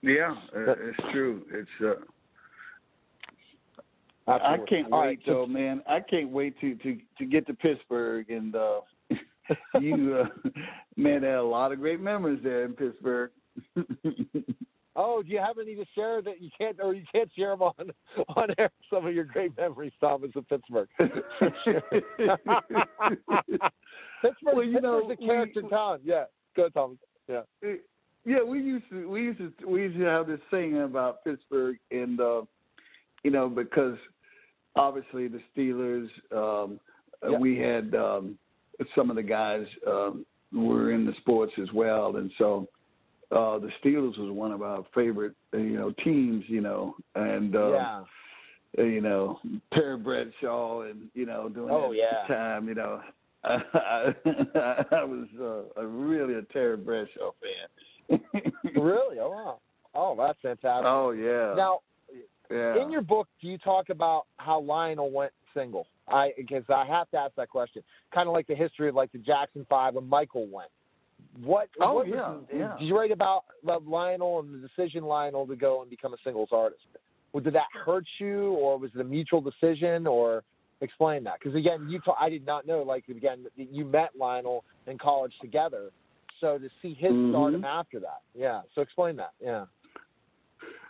Yeah, it's true. It's. I
Absolutely.
can't
All
wait
right,
though, man. I can't wait to get to Pittsburgh, and you, man, there are a lot of great memories there in Pittsburgh.
Oh, do you have any to share that you can't share them on air? Some of your great memories, Thomas, of Pittsburgh. Pittsburgh,
Well, you know,
Pittsburgh's a character town. Yeah, go ahead, Thomas. Yeah.
Yeah, we used to have this saying about Pittsburgh, and you know, because obviously the Steelers, we had some of the guys were in the sports as well, and so the Steelers was one of our favorite, teams, and you know, Terry Bradshaw, and during that time, I was really a Terry Bradshaw fan.
Really? Oh wow! Oh, that's fantastic.
Oh yeah.
Now, in your book, do you talk about how Lionel went single? Because I have to ask that question. Kind of like the history of like the Jackson 5 when Michael went. Did you write about Lionel and the decision Lionel to go and become a singles artist? Did that hurt you, or was it a mutual decision, or explain that? Because again, I did not know. Like again, you met Lionel in college together, so to see his stardom after that, So explain that,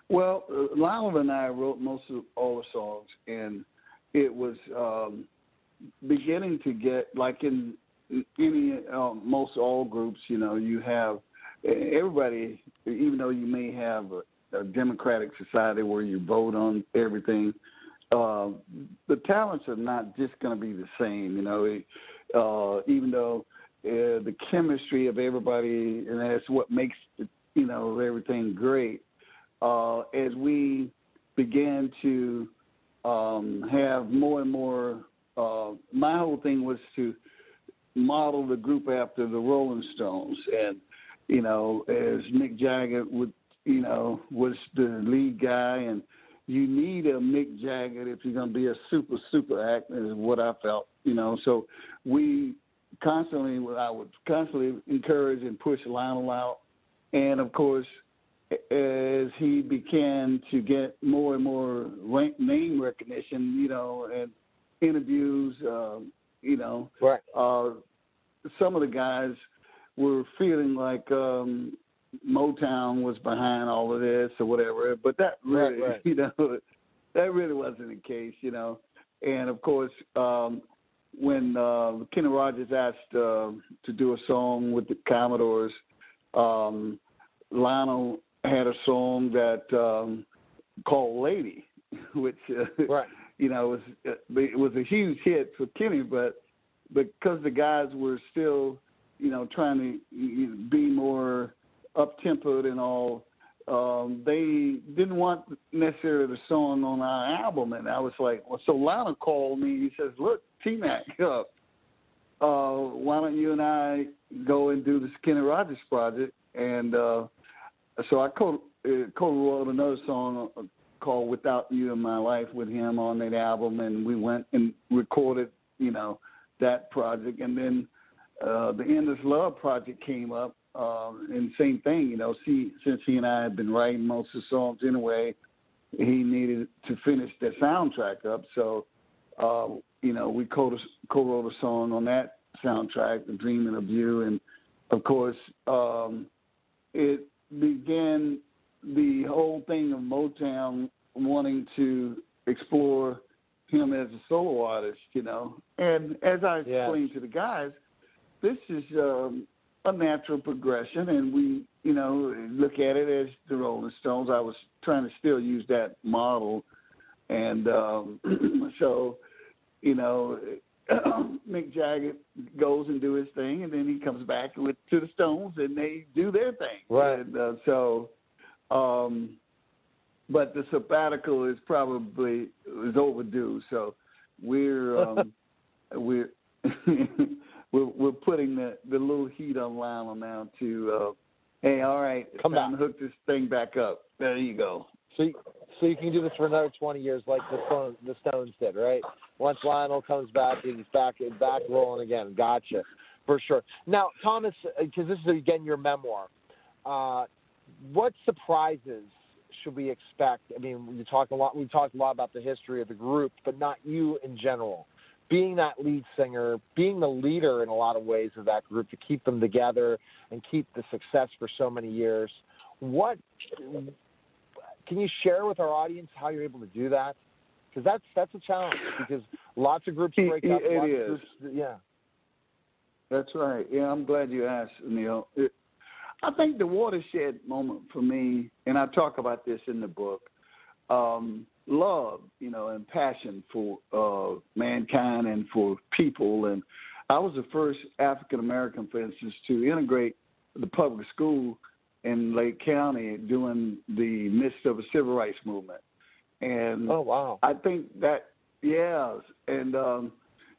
Well, Lionel and I wrote most of all the songs, and it was beginning to get like in any most all groups, you have everybody, even though you may have a democratic society where you vote on everything, the talents are not just going to be the same, even though the chemistry of everybody, and that's what makes everything great. As we began to have more and more, my whole thing was to model the group after the Rolling Stones, and as Mick Jagger was the lead guy, and you need a Mick Jagger if you're going to be a super act, is what I felt, So I would constantly encourage and push Lionel out, and of course, as he began to get more and more name recognition, and interviews, some of the guys were feeling like Motown was behind all of this or whatever, but that really, that really wasn't the case, And of course, when Kenny Rogers asked to do a song with the Commodores, Lionel had a song that called "Lady," which it was a huge hit for Kenny, but because the guys were still trying to be more up-tempoed and all, they didn't want necessarily the song on our album. And I was like, well, so Lionel called me. He says, look, T-Mac, why don't you and I go and do this Kenny Rogers project? And so I co-wrote another song called "Without You in My Life" with him on that album, and we went and recorded, that project. And then the Endless Love project came up, and same thing, since he and I had been writing most of the songs anyway, he needed to finish the soundtrack up. So, we co-wrote a song on that soundtrack, "The Dreaming of You," and of course, it began the whole thing of Motown wanting to explore him as a solo artist, And as I explained to the guys, this is a natural progression, and we, look at it as the Rolling Stones. I was trying to still use that model, and so, Mick Jagger goes and do his thing, and then he comes back to the Stones, and they do their thing.
Right.
And but the sabbatical is overdue. So we're we're putting the little heat on Lionel now to hey, all right, it's time to hook this thing back up. There you go.
So you can do this for another 20 years, like the Stones did, right? Once Lionel comes back, he's back rolling again. Gotcha, for sure. Now, Thomas, because this is again your memoir, what surprises should we expect? I mean, we talked a lot about the history of the group, but not you in general. Being that lead singer, being the leader in a lot of ways of that group to keep them together and keep the success for so many years. What can you share with our audience how you're able to do that? Because that's a challenge. Because lots of groups break up.
It is.
Groups, yeah.
That's right. Yeah, I'm glad you asked, Neil. I think the watershed moment for me, and I talk about this in the book, love, and passion for mankind and for people. And I was the first African American, for instance, to integrate the public school in Lake County during the midst of a civil rights movement. And
oh, wow.
I think that, yes, and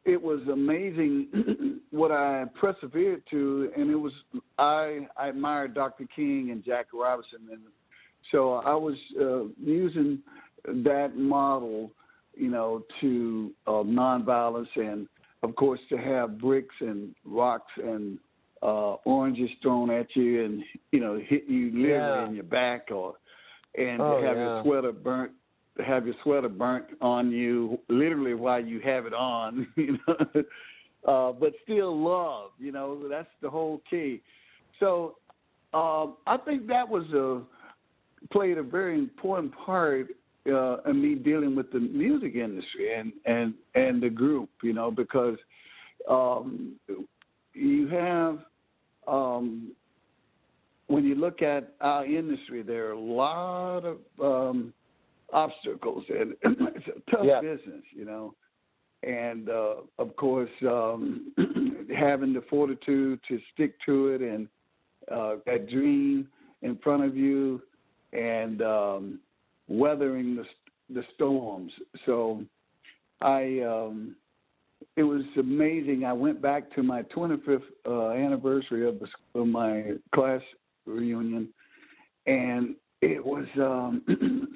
it was amazing what I persevered to, and I admired Dr. King and Jackie Robinson, and so I was using that model, to nonviolence, and of course to have bricks and rocks and oranges thrown at you, and hit you literally in your back, to have your sweater burnt. Have your sweater burnt on you literally while you have it on, but still love, that's the whole key. So I think that played a very important part in me dealing with the music industry and the group, because you have, when you look at our industry, there are a lot of obstacles, and it's a tough business, and of course having the fortitude to stick to it, and that dream in front of you, and weathering the storms. So it was amazing. I went back to my 25th anniversary of my class reunion, and it was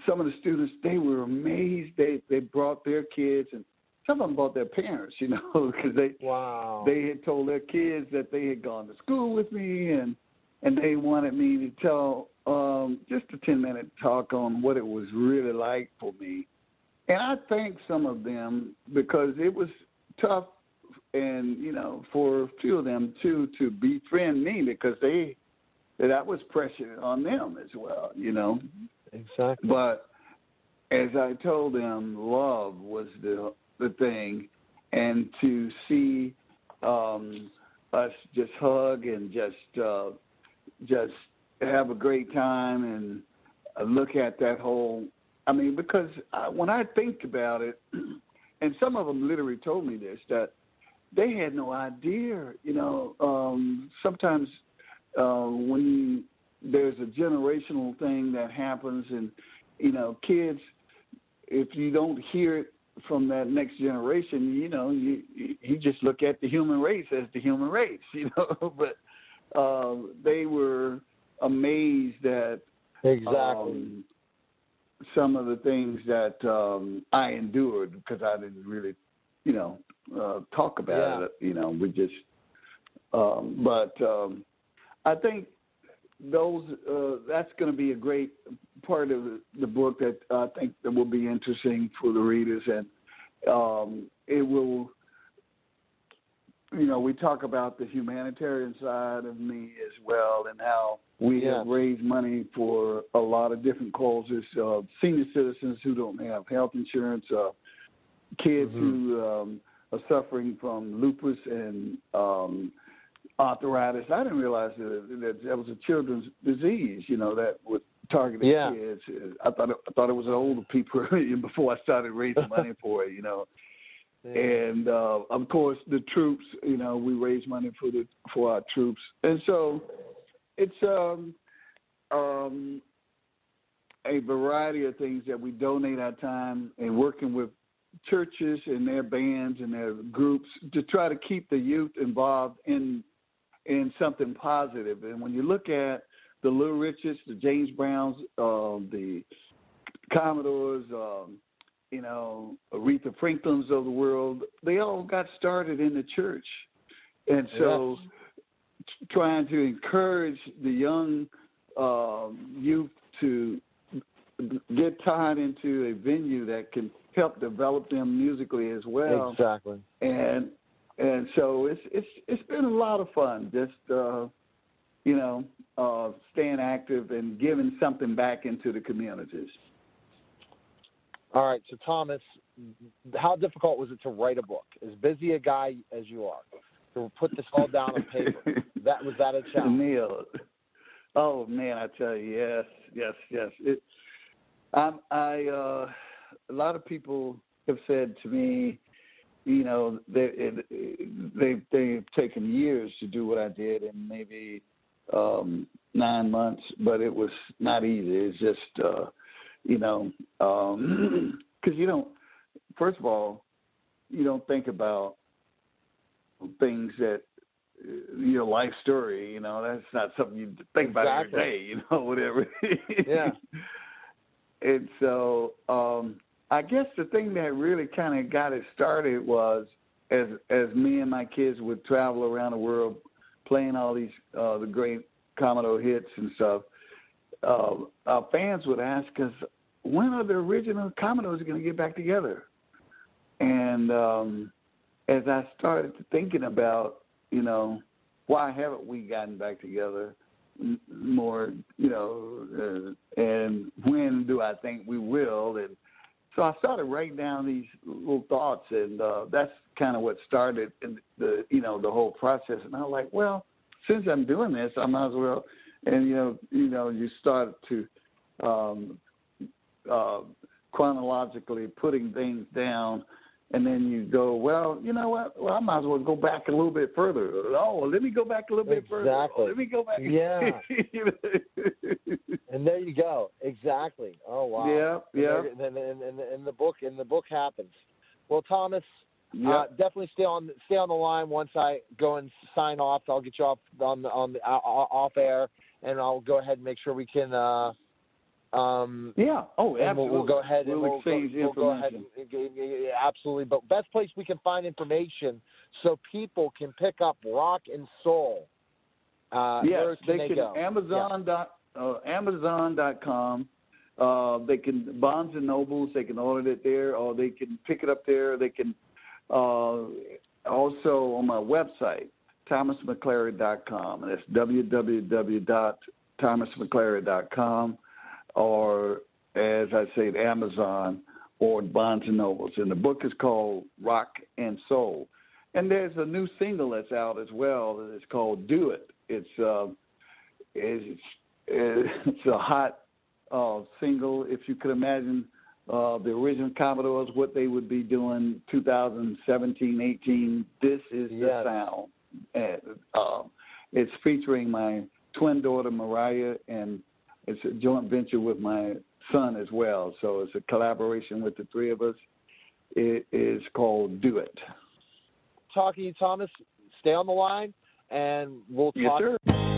some of the students, they were amazed. They brought their kids, and some of them brought their parents, because they had told their kids that they had gone to school with me, and they wanted me to tell just a 10-minute talk on what it was really like for me. And I thanked some of them because it was tough, and, for a few of them, too, to befriend me, because that was pressure on them as well,
Exactly.
But as I told them, love was the thing, and to see us just hug and just have a great time and look at that whole. I mean, because when I think about it, and some of them literally told me this, that they had no idea, sometimes. When there's a generational thing that happens, and kids, if you don't hear it from that next generation, you just look at the human race as the human race, But they were amazed at some of the things that I endured, because I didn't really, talk about it. We just, but. I think that's going to be a great part of the book that I think that will be interesting for the readers, and it will, we talk about the humanitarian side of me as well, and how we have raised money for a lot of different causes, senior citizens who don't have health insurance, kids who are suffering from lupus and arthritis. I didn't realize that was a children's disease, that would target kids. I thought it was older people before I started raising money for it, And of course, the troops. We raise money for our troops, and so it's a variety of things that we donate our time in working with churches and their bands and their groups to try to keep the youth involved in something positive. And when you look at the Little Richards, the James Browns, the Commodores, Aretha Franklin's of the world, they all got started in the church. And so trying to encourage the young youth to get tied into a venue that can help develop them musically as well.
Exactly.
And so it's been a lot of fun, just staying active and giving something back into the communities.
All right, so Thomas, how difficult was it to write a book? As busy a guy as you are, to put this all down on paper, was that a challenge?
Neil, oh man, I tell you, yes. A lot of people have said to me, they've taken years to do what I did, and maybe 9 months, but it was not easy. It's just, because first of all, you don't think about things that your life story, that's not something you think about every day, whatever.
Yeah.
And so I guess the thing that really kind of got it started was as me and my kids would travel around the world playing all these the great Commodore hits and stuff, our fans would ask us, when are the original Commodores going to get back together? And as I started thinking about, why haven't we gotten back together more, and when do I think we will? And so I started writing down these little thoughts, and that's kind of what started the whole process. And I was like, well, since I'm doing this, I might as well. And you start to chronologically putting things down, and then you go, well, you know what? Well, I might as well go back a little bit further. Oh, let me go back a little bit further. Oh, let me go back.
Yeah. And there you go. Exactly. Oh wow.
Yeah.
And the book happens. Well, Thomas, definitely stay on the line. Once I go and sign off, I'll get you off on the off air, and I'll go ahead and make sure we can.
Yeah. Oh, absolutely.
We'll go ahead and
we'll exchange information.
Go ahead absolutely. But best place we can find information so people can pick up rock and soul.
Yes,
they can
go? Amazon.com. They can Barnes and Nobles. They can order it there, or they can pick it up there. They can also on my website, thomasmcclary.com, and that's www.thomasmcclary.com. Or, as I say, Amazon or Barnes & Nobles. And the book is called Rock and Soul. And there's a new single that's out as well that is called Do It. It's a hot single. If you could imagine the original Commodores, what they would be doing 2017, 18, this is the sound. And, it's featuring my twin daughter, Mariah, and it's a joint venture with my son as well. So it's a collaboration with the three of us. It is called Do It.
Talking to you, Thomas. Stay on the line, and we'll talk.
Yes, sir.